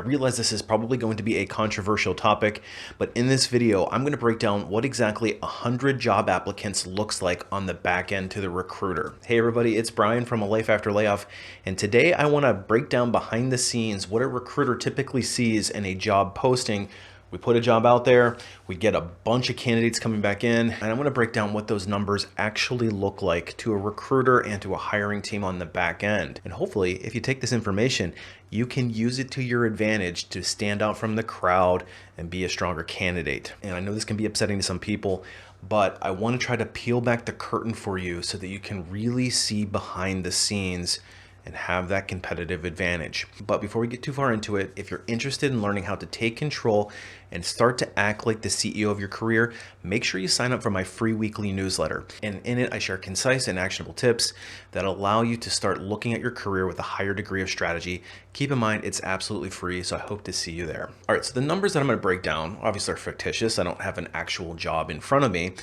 realize this is probably going to be a controversial topic, but in this video, I'm going to break down what exactly 100 job applicants looks like on the back end to the recruiter. Hey everybody, it's Brian from A Life After Layoff, and today I want to break down behind the scenes what a recruiter typically sees in a job posting. We put a job out there, we get a bunch of candidates coming back in, and I'm going to break down what those numbers actually look like to a recruiter and to a hiring team on the back end. And hopefully, if you take this information, you can use it to your advantage to stand out from the crowd and be a stronger candidate. And I know this can be upsetting to some people, but I want to try to peel back the curtain for you so that you can really see behind the scenes and have that competitive advantage. But before we get too far into it, if you're interested in learning how to take control and start to act like the CEO of your career, make sure you sign up for my free weekly newsletter. And in it, I share concise and actionable tips that allow you to start looking at your career with a higher degree of strategy. Keep in mind, it's absolutely free, so I hope to see you there. All right, so the numbers that I'm gonna break down, obviously are fictitious. I don't have an actual job in front of me,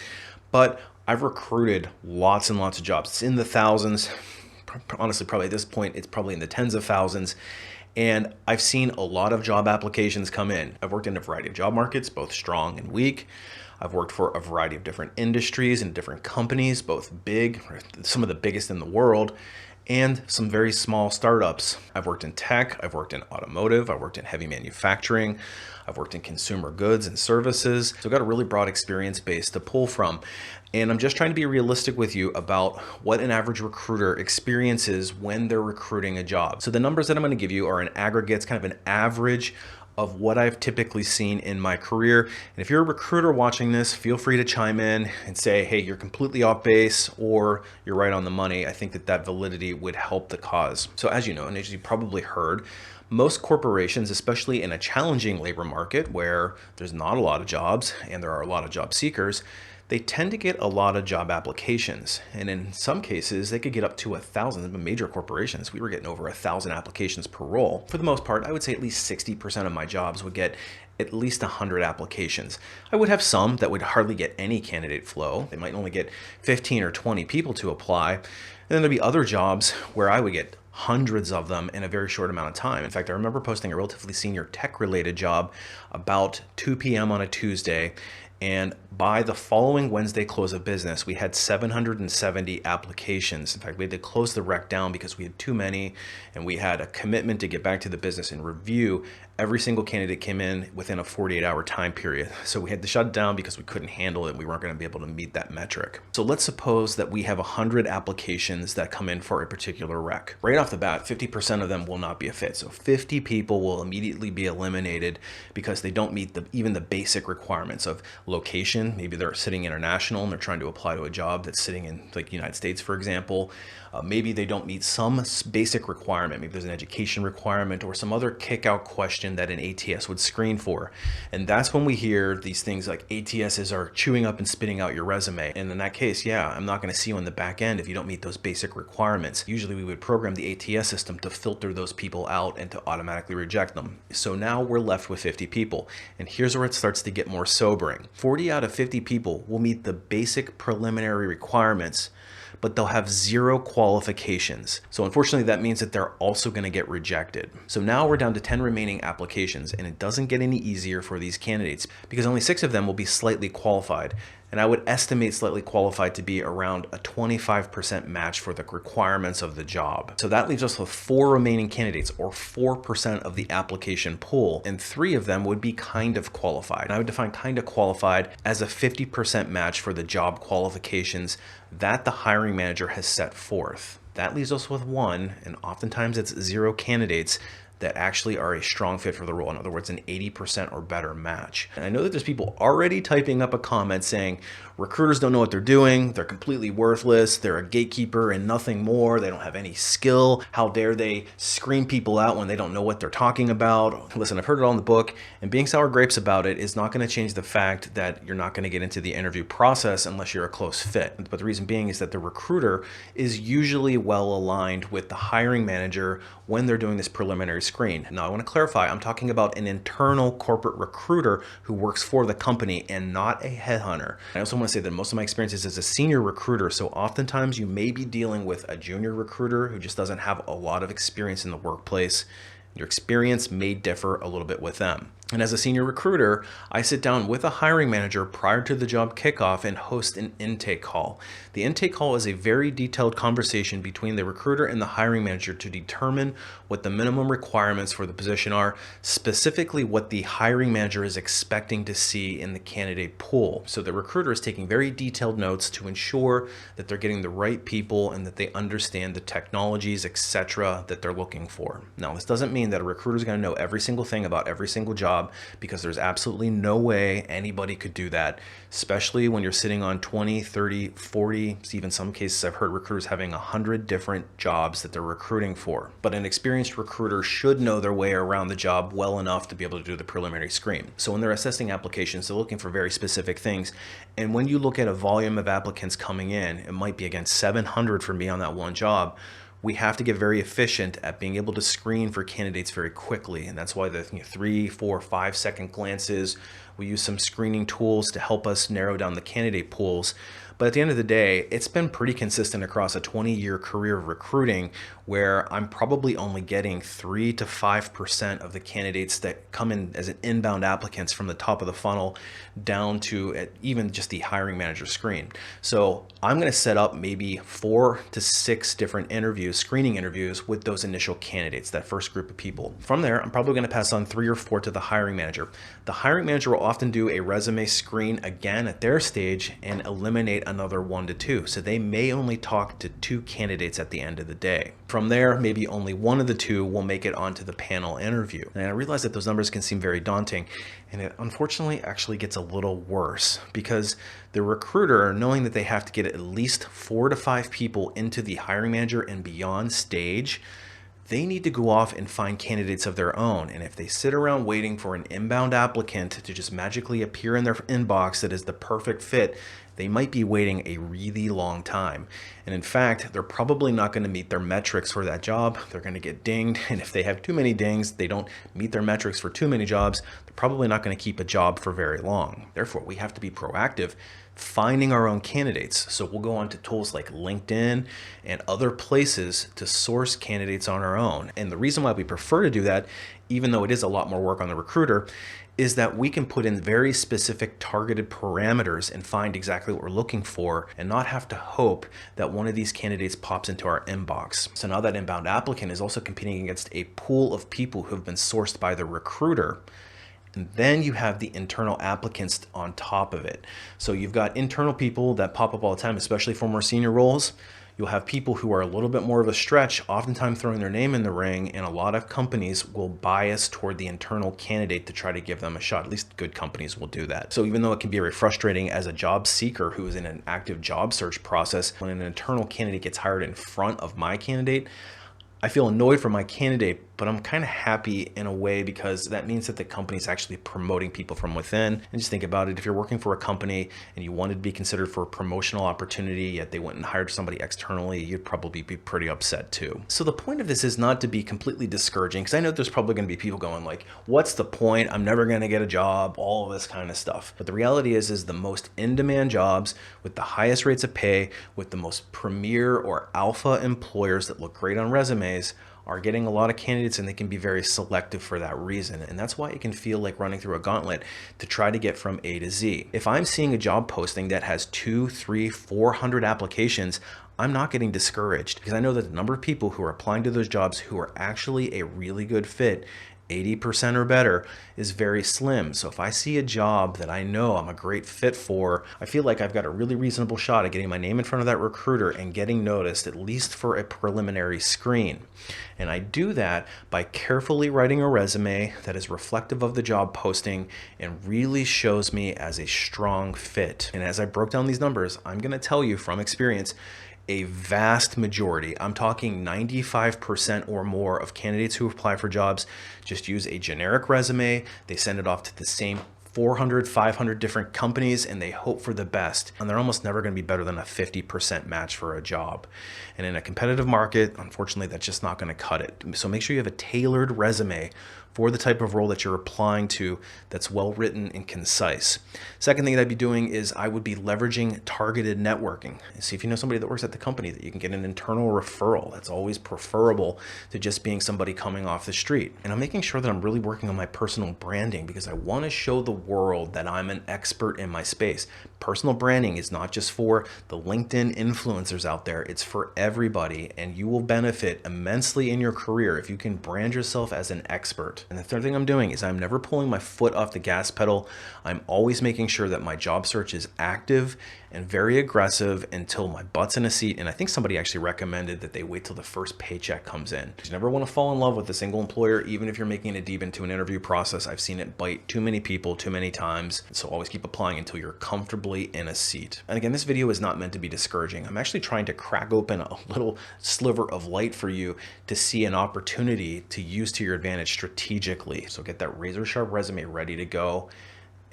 but I've recruited lots and lots of jobs. It's in the thousands. Honestly, probably at this point, it's probably in the tens of thousands. And I've seen a lot of job applications come in. I've worked in a variety of job markets, both strong and weak. I've worked for a variety of different industries and different companies, both big, some of the biggest in the world, and some very small startups. I've worked in tech, I've worked in automotive, I've worked in heavy manufacturing, I've worked in consumer goods and services. So I've got a really broad experience base to pull from. And I'm just trying to be realistic with you about what an average recruiter experiences when they're recruiting a job. So the numbers that I'm going to give you are an aggregate, it's kind of an average of what I've typically seen in my career. And if you're a recruiter watching this, feel free to chime in and say, hey, you're completely off base or you're right on the money. I think that validity would help the cause. So as you know, and as you probably heard, most corporations, especially in a challenging labor market where there's not a lot of jobs and there are a lot of job seekers, they tend to get a lot of job applications. And in some cases, they could get up to 1,000. Major corporations, we were getting over 1,000 applications per role. For the most part, I would say at least 60% of my jobs would get at least 100 applications. I would have some that would hardly get any candidate flow. They might only get 15 or 20 people to apply. And then there'd be other jobs where I would get hundreds of them in a very short amount of time. In fact, I remember posting a relatively senior tech-related job about 2 p.m. on a Tuesday, and by the following Wednesday close of business, we had 770 applications. In fact, we had to close the rec down because we had too many, and we had a commitment to get back to the business and review every single candidate came in within a 48-hour time period. So we had to shut it down because we couldn't handle it. We weren't going to be able to meet that metric. So let's suppose that we have 100 applications that come in for a particular rec. Right off the bat, 50% of them will not be a fit. So 50 people will immediately be eliminated because they don't meet even the basic requirements of location. Maybe they're sitting international and they're trying to apply to a job that's sitting in like the United States, for example. Maybe they don't meet some basic requirement. Maybe there's an education requirement or some other kick-out question that an ATS would screen for. And that's when we hear these things like ATSs are chewing up and spitting out your resume. And in that case, yeah, I'm not going to see you on the back end if you don't meet those basic requirements. Usually we would program the ATS system to filter those people out and to automatically reject them. So now we're left with 50 people. And here's where it starts to get more sobering. 40 out of 50 people will meet the basic preliminary requirements, but they'll have zero qualifications. So unfortunately, that means that they're also going to get rejected. So now we're down to 10 remaining applications, and it doesn't get any easier for these candidates because only 6 of them will be slightly qualified. And I would estimate slightly qualified to be around a 25% match for the requirements of the job. So that leaves us with 4 remaining candidates, or 4% of the application pool, and 3 of them would be kind of qualified. And I would define kind of qualified as a 50% match for the job qualifications that the hiring manager has set forth. That leaves us with 1, and oftentimes it's 0 candidates that actually are a strong fit for the role. In other words, an 80% or better match. And I know that there's people already typing up a comment saying, recruiters don't know what they're doing, they're completely worthless, they're a gatekeeper and nothing more, they don't have any skill, how dare they screen people out when they don't know what they're talking about. Listen, I've heard it all in the book, and being sour grapes about it is not going to change the fact that you're not going to get into the interview process unless you're a close fit. But the reason being is that the recruiter is usually well aligned with the hiring manager when they're doing this preliminary screen. Now, I want to clarify, I'm talking about an internal corporate recruiter who works for the company and not a headhunter. I also want to say that most of my experiences as a senior recruiter, so oftentimes you may be dealing with a junior recruiter who just doesn't have a lot of experience in the workplace Your experience may differ a little bit with them. And as a senior recruiter, I sit down with a hiring manager prior to the job kickoff and host an intake call. The intake call is a very detailed conversation between the recruiter and the hiring manager to determine what the minimum requirements for the position are, specifically what the hiring manager is expecting to see in the candidate pool. So the recruiter is taking very detailed notes to ensure that they're getting the right people and that they understand the technologies, etc., that they're looking for. Now, this doesn't mean that a recruiter is going to know every single thing about every single job, because there's absolutely no way anybody could do that, especially when you're sitting on 20, 30, 40, even some cases I've heard recruiters having 100 different jobs that they're recruiting for. But an experienced recruiter should know their way around the job well enough to be able to do the preliminary screen. So when they're assessing applications, they're looking for very specific things. And when you look at a volume of applicants coming in, it might be against 700 for me on that one job. We have to get very efficient at being able to screen for candidates very quickly. And that's why the 3, 4, 5 second glances, we use some screening tools to help us narrow down the candidate pools. But at the end of the day, it's been pretty consistent across a 20-year career of recruiting where I'm probably only getting 3 to 5% of the candidates that come in as an inbound applicants from the top of the funnel down to even just the hiring manager screen. So I'm going to set up maybe 4 to 6 different interviews, screening interviews with those initial candidates, that first group of people. From there, I'm probably going to pass on 3 or 4 to the hiring manager. The hiring manager will often do a resume screen again at their stage and eliminate another 1 to 2. So they may only talk to 2 candidates at the end of the day. From there, maybe only 1 of the 2 will make it onto the panel interview. And I realize that those numbers can seem very daunting, and it unfortunately actually gets a little worse because the recruiter, knowing that they have to get at least 4 to 5 people into the hiring manager and beyond stage, they need to go off and find candidates of their own. And if they sit around waiting for an inbound applicant to just magically appear in their inbox that is the perfect fit, they might be waiting a really long time. And in fact, they're probably not going to meet their metrics for that job. They're going to get dinged. And if they have too many dings, they don't meet their metrics for too many jobs, they're probably not going to keep a job for very long. Therefore, we have to be proactive finding our own candidates. So we'll go on to tools like LinkedIn and other places to source candidates on our own. And the reason why we prefer to do that, even though it is a lot more work on the recruiter, is that we can put in very specific targeted parameters and find exactly what we're looking for and not have to hope that one of these candidates pops into our inbox. So now that inbound applicant is also competing against a pool of people who have been sourced by the recruiter. And then you have the internal applicants on top of it. So you've got internal people that pop up all the time, especially for more senior roles. You'll have people who are a little bit more of a stretch, oftentimes throwing their name in the ring, and a lot of companies will bias toward the internal candidate to try to give them a shot. At least good companies will do that. So even though it can be very frustrating as a job seeker who is in an active job search process, when an internal candidate gets hired in front of my candidate, I feel annoyed for my candidate, but I'm kind of happy in a way because that means that the company is actually promoting people from within. And just think about it. If you're working for a company and you wanted to be considered for a promotional opportunity, yet they went and hired somebody externally, you'd probably be pretty upset too. So the point of this is not to be completely discouraging, because I know there's probably going to be people going like, what's the point? I'm never going to get a job, all of this kind of stuff. But the reality is the most in-demand jobs with the highest rates of pay, with the most premier or alpha employers that look great on resumes, are getting a lot of candidates, and they can be very selective for that reason. And that's why it can feel like running through a gauntlet to try to get from A to Z. If I'm seeing a job posting that has 200, 300, 400 applications, I'm not getting discouraged, because I know that the number of people who are applying to those jobs who are actually a really good fit, 80% or better, is very slim. So if I see a job that I know I'm a great fit for, I feel like I've got a really reasonable shot at getting my name in front of that recruiter and getting noticed, at least for a preliminary screen. And I do that by carefully writing a resume that is reflective of the job posting and really shows me as a strong fit. And as I broke down these numbers, I'm going to tell you from experience, a vast majority, I'm talking 95% or more of candidates who apply for jobs just use a generic resume. They send it off to the same 400, 500 different companies, and they hope for the best. And they're almost never going to be better than a 50% match for a job. And in a competitive market, unfortunately, that's just not going to cut it. So make sure you have a tailored resume for the type of role that you're applying to that's well written and concise. Second thing that I'd be doing is I would be leveraging targeted networking. See if you know somebody that works at the company that you can get an internal referral. That's always preferable to just being somebody coming off the street. And I'm making sure that I'm really working on my personal branding because I want to show the world that I'm an expert in my space. Personal branding is not just for the LinkedIn influencers out there, it's for everybody, and you will benefit immensely in your career if you can brand yourself as an expert. And the third thing I'm doing is I'm never pulling my foot off the gas pedal. I'm always making sure that my job search is active and very aggressive until my butt's in a seat. And I think somebody actually recommended that they wait till the first paycheck comes in. You never want to fall in love with a single employer, even if you're making it deep into an interview process. I've seen it bite too many people too many times. So always keep applying until you're comfortably in a seat. And again, this video is not meant to be discouraging. I'm actually trying to crack open a little sliver of light for you to see an opportunity to use to your advantage strategically. So get that razor sharp resume ready to go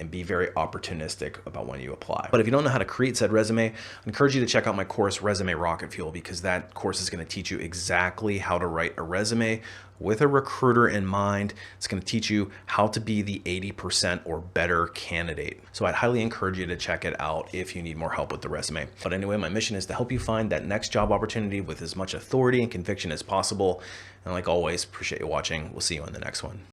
and be very opportunistic about when you apply. But if you don't know how to create said resume, I encourage you to check out my course, Resume Rocketfuel, because that course is going to teach you exactly how to write a resume with a recruiter in mind. It's going to teach you how to be the 80% or better candidate. So I'd highly encourage you to check it out if you need more help with the resume. But anyway, my mission is to help you find that next job opportunity with as much authority and conviction as possible. And like always, appreciate you watching. We'll see you on the next one.